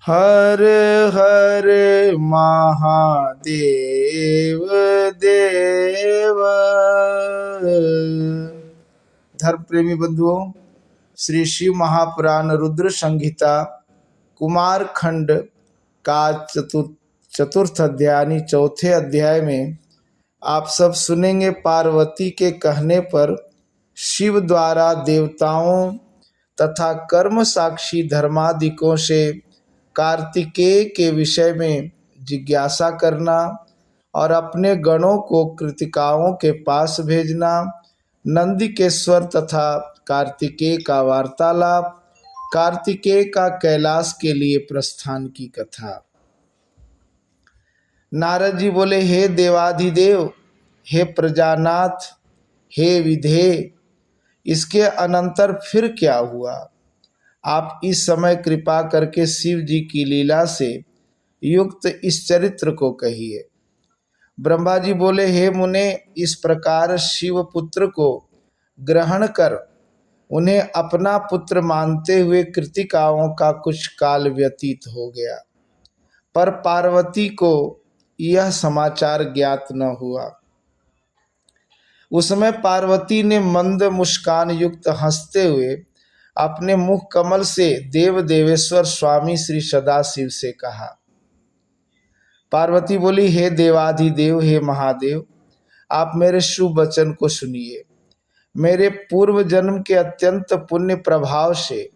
हर हर महादेव देव। धर्म प्रेमी बंधुओं, श्री शिव महापुराण रुद्र संहिता कुमार खंड का चतुर्थ अध्याय यानी चौथे अध्याय में आप सब सुनेंगे। पार्वती के कहने पर शिव द्वारा देवताओं तथा कर्म साक्षी धर्मादिकों से कार्तिकेय के विषय में जिज्ञासा करना और अपने गणों को कृतिकाओं के पास भेजना, नंदिकेश्वर तथा कार्तिकेय का वार्तालाप, कार्तिकेय का कैलाश के लिए प्रस्थान की कथा। नारद जी बोले, हे देवाधिदेव, हे प्रजानाथ, हे विधेय, इसके अनंतर फिर क्या हुआ? आप इस समय कृपा करके शिव जी की लीला से युक्त इस चरित्र को कहिए। ब्रह्मा जी बोले, हे मुने, इस प्रकार शिव पुत्र को ग्रहण कर उन्हें अपना पुत्र मानते हुए कृतिकाओं का कुछ काल व्यतीत हो गया, पर पार्वती को यह समाचार ज्ञात न हुआ। उसमें पार्वती ने मंद मुस्कान युक्त हंसते हुए अपने मुख कमल से देव देवेश्वर स्वामी श्री सदाशिव से कहा। पार्वती बोली, हे देवाधिदेव, हे महादेव, आप मेरे शुभ वचन को सुनिए। मेरे पूर्व जन्म के अत्यंत पुण्य प्रभाव से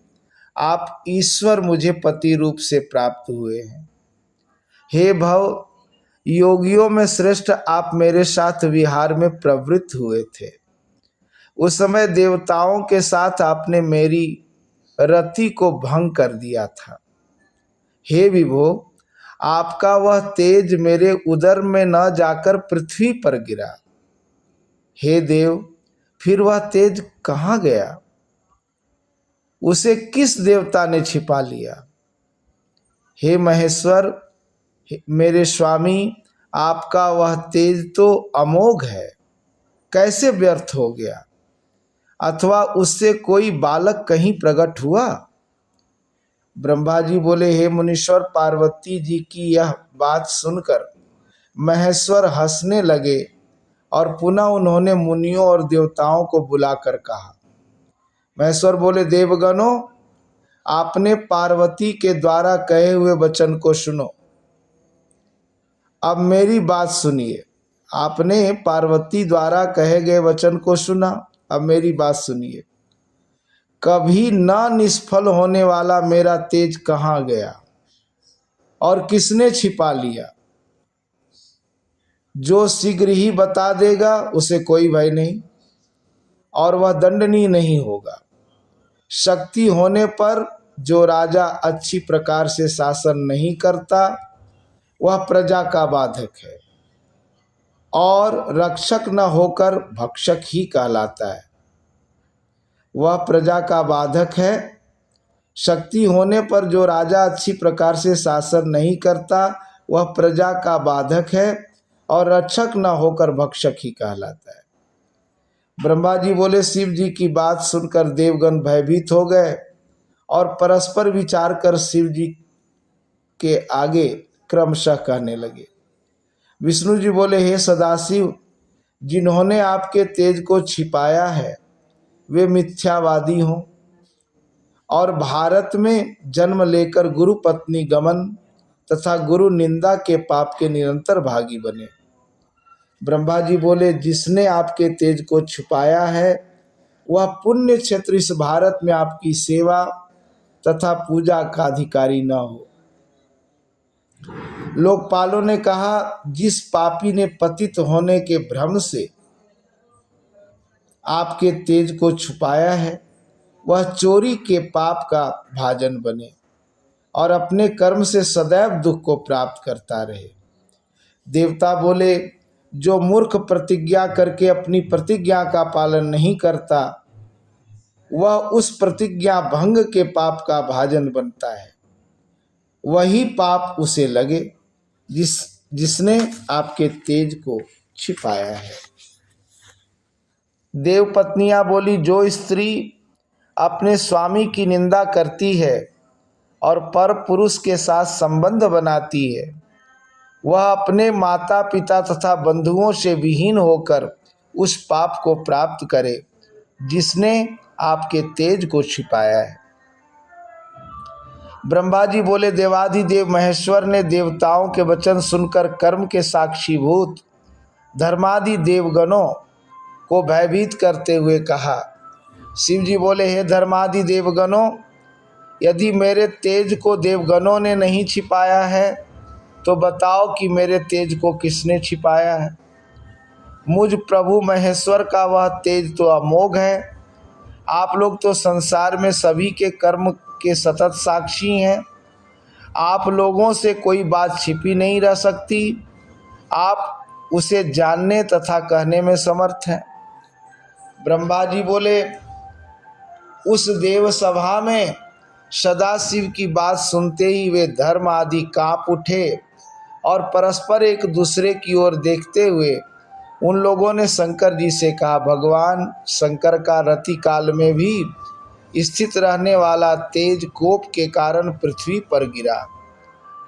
आप ईश्वर मुझे पति रूप से प्राप्त हुए हैं। हे भव, योगियों में श्रेष्ठ आप मेरे साथ विहार में प्रवृत्त हुए थे। उस समय देवताओं के साथ आपने मेरी रति को भंग कर दिया था। हे विभो, आपका वह तेज मेरे उदर में न जाकर पृथ्वी पर गिरा। हे देव, फिर वह तेज कहाँ गया? उसे किस देवता ने छिपा लिया? हे महेश्वर, मेरे स्वामी, आपका वह तेज तो अमोघ है, कैसे व्यर्थ हो गया? अथवा उससे कोई बालक कहीं प्रकट हुआ? ब्रह्मा जी बोले, हे मुनीश्वर, पार्वती जी की यह बात सुनकर महेश्वर हंसने लगे और पुनः उन्होंने मुनियों और देवताओं को बुलाकर कहा। महेश्वर बोले, देवगणों, आपने पार्वती के द्वारा कहे हुए वचन को सुनो। अब मेरी बात सुनिए। आपने पार्वती द्वारा कहे गए वचन को सुना, अब मेरी बात सुनिए। कभी न निष्फल होने वाला मेरा तेज कहाँ गया और किसने छिपा लिया? जो शीघ्र ही बता देगा उसे कोई भय नहीं और वह दंडनीय नहीं होगा। शक्ति होने पर जो राजा अच्छी प्रकार से शासन नहीं करता वह प्रजा का बाधक है और रक्षक न होकर भक्षक ही कहलाता है। वह प्रजा का बाधक है। शक्ति होने पर जो राजा अच्छी प्रकार से शासन नहीं करता वह प्रजा का बाधक है और रक्षक न होकर भक्षक ही कहलाता है। ब्रह्मा जी बोले, शिव जी की बात सुनकर देवगण भयभीत हो गए और परस्पर विचार कर शिव जी के आगे क्रमशः कहने लगे। विष्णु जी बोले, हे सदाशिव, जिन्होंने आपके तेज को छिपाया है वे मिथ्यावादी हों और भारत में जन्म लेकर गुरु पत्नी गमन तथा गुरु निंदा के पाप के निरंतर भागी बने। ब्रह्मा जी बोले, जिसने आपके तेज को छुपाया है वह पुण्य क्षेत्र इस भारत में आपकी सेवा तथा पूजा का अधिकारी न हो। लोकपालों ने कहा, जिस पापी ने पतित होने के भ्रम से आपके तेज को छुपाया है वह चोरी के पाप का भाजन बने और अपने कर्म से सदैव दुख को प्राप्त करता रहे। देवता बोले, जो मूर्ख प्रतिज्ञा करके अपनी प्रतिज्ञा का पालन नहीं करता वह उस प्रतिज्ञा भंग के पाप का भाजन बनता है। वही पाप उसे लगे जिसने आपके तेज को छिपाया है। देव पत्नियां बोली, जो स्त्री अपने स्वामी की निंदा करती है और पर पुरुष के साथ संबंध बनाती है, वह अपने माता पिता तथा बंधुओं से विहीन होकर उस पाप को प्राप्त करे जिसने आपके तेज को छिपाया है। ब्रह्मा जी बोले, देवाधिदेव महेश्वर ने देवताओं के वचन सुनकर कर्म के साक्षीभूत धर्मादि देवगणों को भयभीत करते हुए कहा। शिव जी बोले, हे धर्मादि देवगणों, यदि मेरे तेज को देवगणों ने नहीं छिपाया है तो बताओ कि मेरे तेज को किसने छिपाया है। मुझ प्रभु महेश्वर का वह तेज तो अमोघ है। आप लोग तो संसार में सभी के कर्म के सतत साक्षी हैं। आप लोगों से कोई बात छिपी नहीं रह सकती। आप उसे जानने तथा कहने में समर्थ हैं। ब्रह्मा जी बोले, उस देव सभा में सदाशिव की बात सुनते ही वे धर्म आदि कांप उठे और परस्पर एक दूसरे की ओर देखते हुए उन लोगों ने शंकर जी से कहा, भगवान शंकर का रति काल में भी स्थित रहने वाला तेज कोप के कारण पृथ्वी पर गिरा।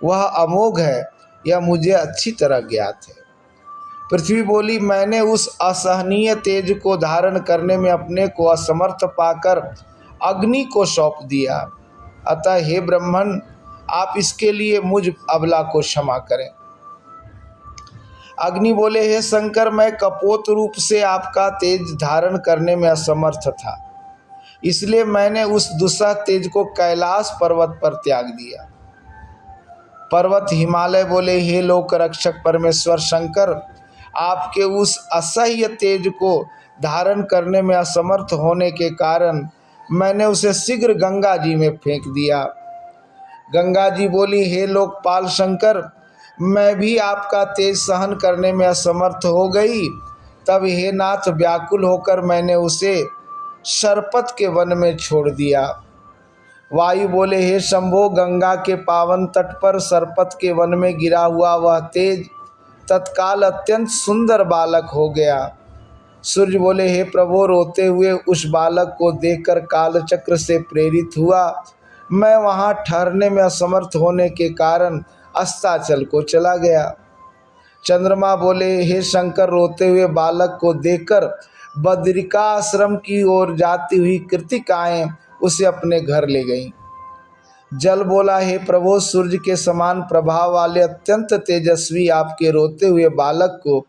वह अमोघ है, यह मुझे अच्छी तरह ज्ञात है। पृथ्वी बोली, मैंने उस असहनीय तेज को धारण करने में अपने को असमर्थ पाकर अग्नि को सौंप दिया। अतः हे ब्रह्मन, आप इसके लिए मुझ अबला को क्षमा करें। अग्नि बोले, हे शंकर, मैं कपोत रूप से आपका तेज धारण करने में असमर्थ था, इसलिए मैंने उस दुस्सह तेज को कैलाश पर्वत पर त्याग दिया। पर्वत हिमालय बोले, हे लोक रक्षक परमेश्वर शंकर, आपके उस असह्य तेज को धारण करने में असमर्थ होने के कारण मैंने उसे शीघ्र गंगा जी में फेंक दिया। गंगा जी बोली, हे लोकपाल शंकर, मैं भी आपका तेज सहन करने में असमर्थ हो गई। तब हे नाथ, व्याकुल होकर मैंने उसे सरपत के वन में छोड़ दिया। वायु बोले, हे शंभो, गंगा के पावन तट पर सरपत के वन में गिरा हुआ वह तेज तत्काल अत्यंत सुंदर बालक हो गया। सूर्य बोले, हे प्रभु, रोते हुए उस बालक को देखकर कालचक्र से प्रेरित हुआ मैं वहाँ ठहरने में असमर्थ होने के कारण अस्ताचल को चला गया। चंद्रमा बोले, हे शंकर, रोते हुए बालक को देखकर बद्रिका आश्रम की ओर जाती हुई कृतिकाएं उसे अपने घर ले गईं। जल बोला, हे प्रभु, सूर्य के समान प्रभाव वाले अत्यंत तेजस्वी आपके रोते हुए बालक को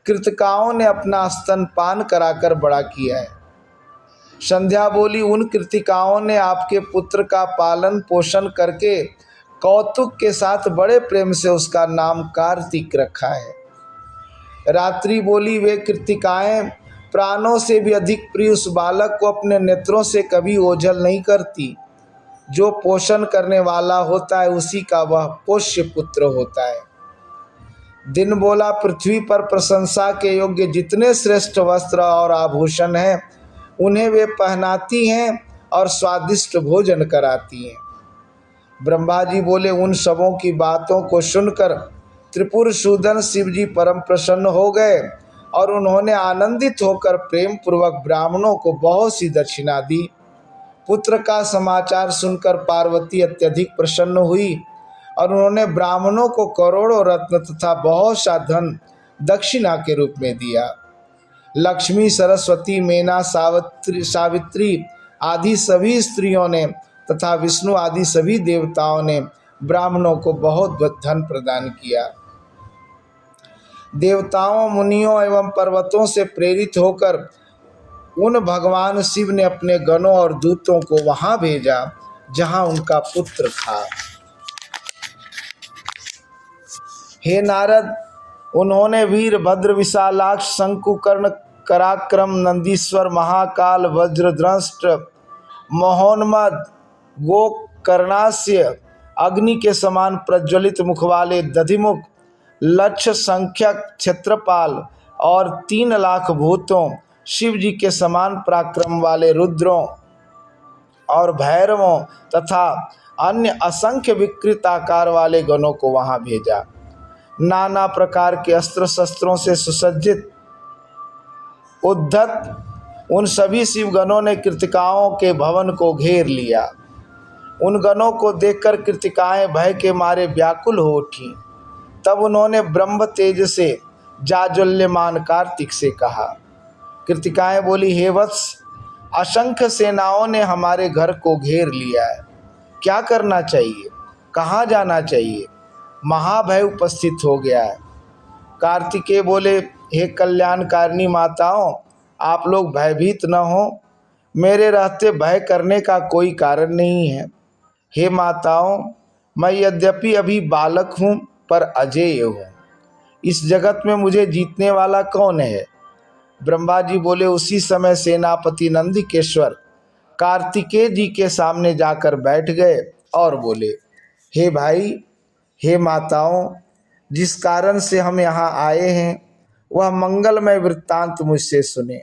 कृतिकाओं ने अपना स्तनपान कराकर बड़ा किया है। संध्या बोली, उन कृतिकाओं ने आपके पुत्र का पालन पोषण करके कौतुक के साथ बड़े प्रेम से उसका नाम कार्तिक रखा है। रात्रि बोली, वे कृतिकाएं प्राणों से भी अधिक प्रिय उस बालक को अपने नेत्रों से कभी ओझल नहीं करती। जो पोषण करने वाला होता है उसी का वह पोष्य पुत्र होता है। दिन बोला, पृथ्वी पर प्रशंसा के योग्य जितने श्रेष्ठ वस्त्र और आभूषण हैं उन्हें वे पहनाती हैं और स्वादिष्ट भोजन कराती हैं। ब्रह्मा जी बोले, उन सबों की बातों को सुनकर त्रिपुर सूदन शिव जी परम प्रसन्न हो गए और उन्होंने आनंदित होकर प्रेम पूर्वक ब्राह्मणों को बहुत सी दक्षिणा दी। पुत्र का समाचार सुनकर पार्वती अत्यधिक प्रसन्न हुई और उन्होंने ब्राह्मणों को करोड़ों रत्न तथा बहुत सा धन दक्षिणा के रूप में दिया। लक्ष्मी, सरस्वती, मेना, सावित्री आदि सभी स्त्रियों ने तथा विष्णु आदि सभी देवताओं ने ब्राह्मणों को बहुत धन प्रदान किया। देवताओं, मुनियों एवं पर्वतों से प्रेरित होकर उन भगवान शिव ने अपने गणों और दूतों को वहां भेजा जहां उनका पुत्र था। हे नारद, उन्होंने वीरभद्र, विशालाक्ष, शंकुकर्ण, कराक्रम, नंदीश्वर, महाकाल, वज्रद्रष्ट, महोन्मद, गोकर्णास्य, अग्नि के समान प्रज्वलित मुख वाले दधिमुख, लक्ष्य संख्यक क्षेत्रपाल और 3 लाख भूतों, शिव जी के समान पराक्रम वाले रुद्रों और भैरवों तथा अन्य असंख्य विकृत आकार वाले गणों को वहां भेजा। नाना प्रकार के अस्त्र शस्त्रों से सुसज्जित उद्धत उन सभी शिवगणों ने कृतिकाओं के भवन को घेर लिया। उन गणों को देखकर कृतिकाएं भय के मारे व्याकुल हो उठी। तब उन्होंने ब्रह्म तेज से जाज्वल्यमान कार्तिक से कहा। कृतिकाएं बोली, हे वत्स, असंख्य सेनाओं ने हमारे घर को घेर लिया है, क्या करना चाहिए, कहाँ जाना चाहिए? महाभय उपस्थित हो गया है। कार्तिकेय बोले, हे कल्याणकारिणी माताओं, आप लोग भयभीत न हो, मेरे रहते भय करने का कोई कारण नहीं है। हे माताओं, मैं यद्यपि अभी बालक हूँ पर अजेय हूँ। इस जगत में मुझे जीतने वाला कौन है? ब्रह्मा जी बोले, उसी समय सेनापति नंदिकेश्वर कार्तिकेय जी के सामने जाकर बैठ गए और बोले, हे भाई, हे माताओं, जिस कारण से हम यहाँ आए हैं वह मंगलमय वृत्तांत मुझसे सुने।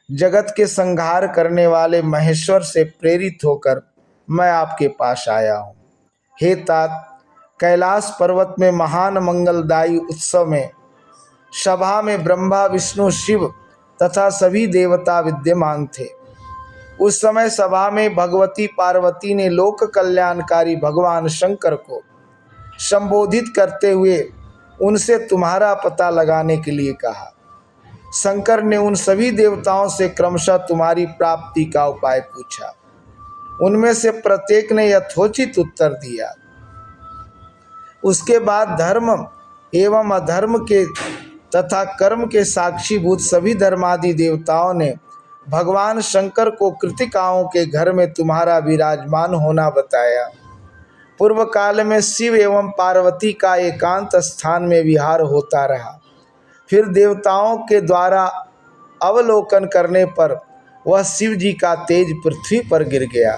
जगत के संहार करने वाले महेश्वर से प्रेरित होकर मैं आपके पास आया हूँ। हे तात, कैलाश पर्वत में महान मंगलदायी उत्सव में सभा में ब्रह्मा, विष्णु, शिव तथा सभी देवता विद्यमान थे। उस समय सभा में भगवती पार्वती ने लोक कल्याणकारी भगवान शंकर को संबोधित करते हुए उनसे तुम्हारा पता लगाने के लिए कहा। शंकर ने उन सभी देवताओं से क्रमशः तुम्हारी प्राप्ति का उपाय पूछा। उनमें से प्रत्येक ने यथोचित उत्तर दिया। उसके बाद धर्म एवं अधर्म के तथा कर्म के साक्षीभूत सभी धर्मादि देवताओं ने भगवान शंकर को कृतिकाओं के घर में तुम्हारा विराजमान होना बताया। पूर्व काल में शिव एवं पार्वती का एकांत स्थान में विहार होता रहा। फिर देवताओं के द्वारा अवलोकन करने पर वह शिव जी का तेज पृथ्वी पर गिर गया।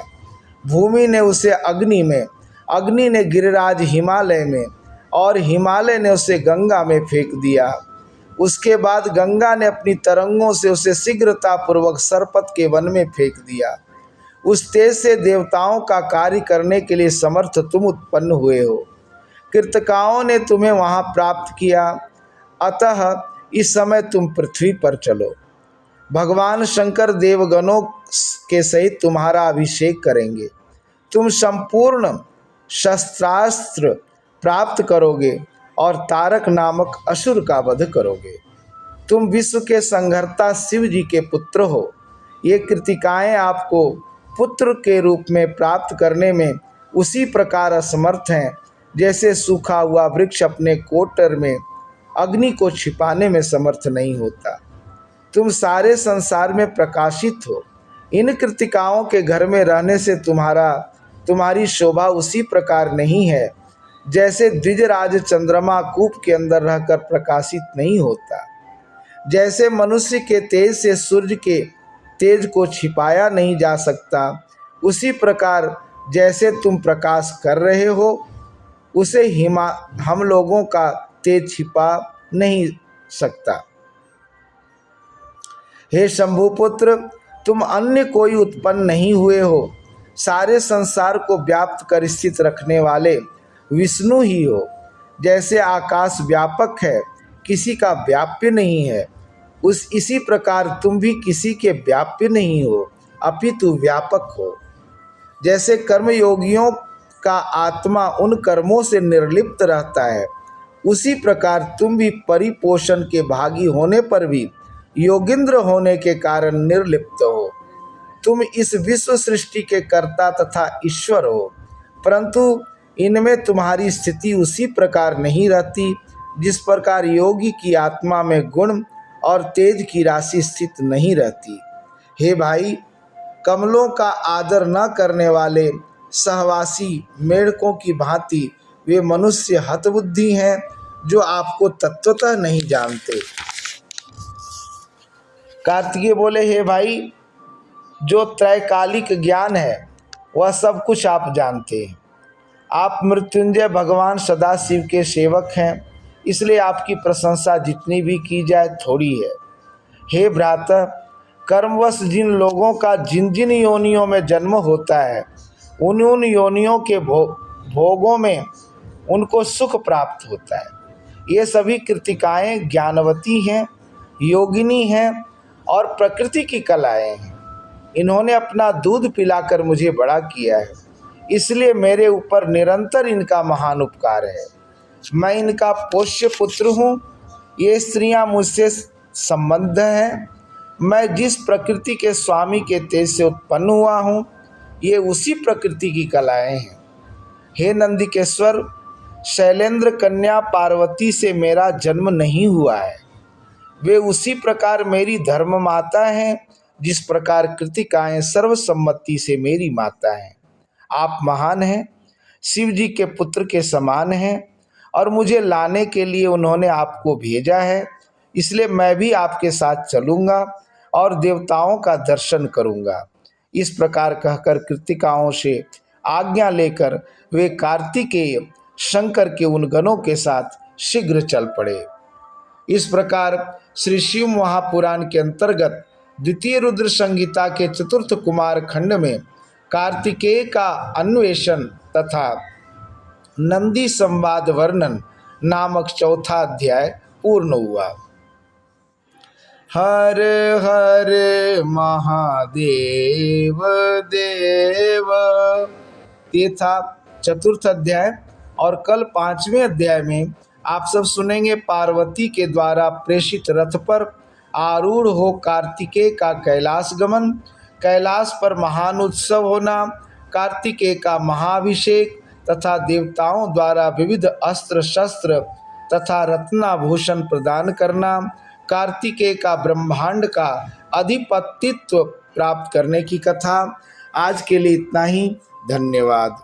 भूमि ने उसे अग्नि में, अग्नि ने गिरिराज हिमालय में और हिमालय ने उसे गंगा में फेंक दिया। उसके बाद गंगा ने अपनी तरंगों से उसे शीघ्रतापूर्वक सरपत के वन में फेंक दिया। उस तेज से देवताओं का कार्य करने के लिए समर्थ तुम उत्पन्न हुए हो। कृतकाओं ने तुम्हें वहां प्राप्त किया, अतः इस समय तुम पृथ्वी पर चलो। भगवान शंकर देवगणों के सहित तुम्हारा अभिषेक करेंगे। तुम संपूर्ण शस्त्रास्त्र प्राप्त करोगे और तारक नामक असुर का वध करोगे। तुम विश्व के संहर्ता शिव जी के पुत्र हो। ये कृतिकाएं आपको पुत्र के रूप में प्राप्त करने में उसी प्रकार असमर्थ हैं जैसे सूखा हुआ वृक्ष अपने कोटर में अग्नि को छिपाने में समर्थ नहीं होता। तुम सारे संसार में प्रकाशित हो। इन कृतिकाओं के घर में रहने से तुम्हारी शोभा उसी प्रकार नहीं है जैसे द्विजराज चंद्रमा कूप के अंदर रहकर प्रकाशित नहीं होता। जैसे मनुष्य के तेज से सूर्य के तेज को छिपाया नहीं जा सकता, उसी प्रकार जैसे तुम प्रकाश कर रहे हो उसे हम लोगों का तेज छिपा नहीं सकता। हे शंभुपुत्र, तुम अन्य कोई उत्पन्न नहीं हुए हो। सारे संसार को व्याप्त कर स्थित रखने वाले विष्णु ही हो। जैसे आकाश व्यापक है, किसी का व्याप्य नहीं है, इसी प्रकार तुम भी किसी के व्याप्य नहीं हो, अपितु व्यापक हो। जैसे कर्मयोगियों का आत्मा उन कर्मों से निर्लिप्त रहता है, उसी प्रकार तुम भी परिपोषण के भागी होने पर भी योगिंद्र होने के कारण निर्लिप्त हो। तुम इस विश्व सृष्टि के कर्ता तथा ईश्वर हो, परंतु इनमें तुम्हारी स्थिति उसी प्रकार नहीं रहती जिस प्रकार योगी की आत्मा में गुण और तेज की राशि स्थित नहीं रहती। हे भाई, कमलों का आदर न करने वाले सहवासी मेढकों की भांति वे मनुष्य हतबुद्धि हैं जो आपको तत्वतः नहीं जानते। कार्तिकेय बोले, हे भाई, जो त्रैकालिक ज्ञान है वह सब कुछ आप जानते हैं। आप मृत्युंजय भगवान सदाशिव के सेवक हैं, इसलिए आपकी प्रशंसा जितनी भी की जाए थोड़ी है। हे भ्राता, कर्मवश जिन लोगों का जिन जिन योनियों में जन्म होता है उन उन योनियों के भोगों में उनको सुख प्राप्त होता है। ये सभी कृतिकाएं ज्ञानवती हैं, योगिनी हैं और प्रकृति की कलाएं हैं। इन्होंने अपना दूध पिलाकर मुझे बड़ा किया है। इसलिए मेरे ऊपर निरंतर इनका महान उपकार है। मैं इनका पोष्य पुत्र हूँ। ये स्त्रियां मुझसे संबद्ध हैं। मैं जिस प्रकृति के स्वामी के तेज से उत्पन्न हुआ हूँ, ये उसी प्रकृति की कलाएं हैं। हे नंदिकेश्वर, शैलेंद्र कन्या पार्वती से मेरा जन्म नहीं हुआ है। वे उसी प्रकार मेरी धर्म माता हैं जिस प्रकार कृतिकाएं सर्वसम्मति से मेरी माता हैं। आप महान हैं, शिव जी के पुत्र के समान हैं और मुझे लाने के लिए उन्होंने आपको भेजा है। इसलिए मैं भी आपके साथ चलूँगा और देवताओं का दर्शन करूँगा। इस प्रकार कहकर कृतिकाओं से आज्ञा लेकर वे कार्तिकेय शंकर के उन गणों के साथ शीघ्र चल पड़े। इस प्रकार श्री शिव महापुराण के अंतर्गत द्वितीय रुद्र संहिता के चतुर्थ कुमार खंड में कार्तिकेय का अन्वेषण तथा नंदी संवाद वर्णन नामक चौथा अध्याय पूर्ण हुआ। हर हर महादेव देव, ये था चतुर्थ अध्याय। और कल पांचवें अध्याय में आप सब सुनेंगे पार्वती के द्वारा प्रेषित रथ पर आरूढ़ हो कार्तिकेय का कैलाश गमन, कैलाश पर महान उत्सव होना, कार्तिकेय का महाभिषेक तथा देवताओं द्वारा विविध अस्त्र शस्त्र तथा रत्नाभूषण प्रदान करना, कार्तिकेय का ब्रह्मांड का अधिपतित्व प्राप्त करने की कथा। आज के लिए इतना ही। धन्यवाद।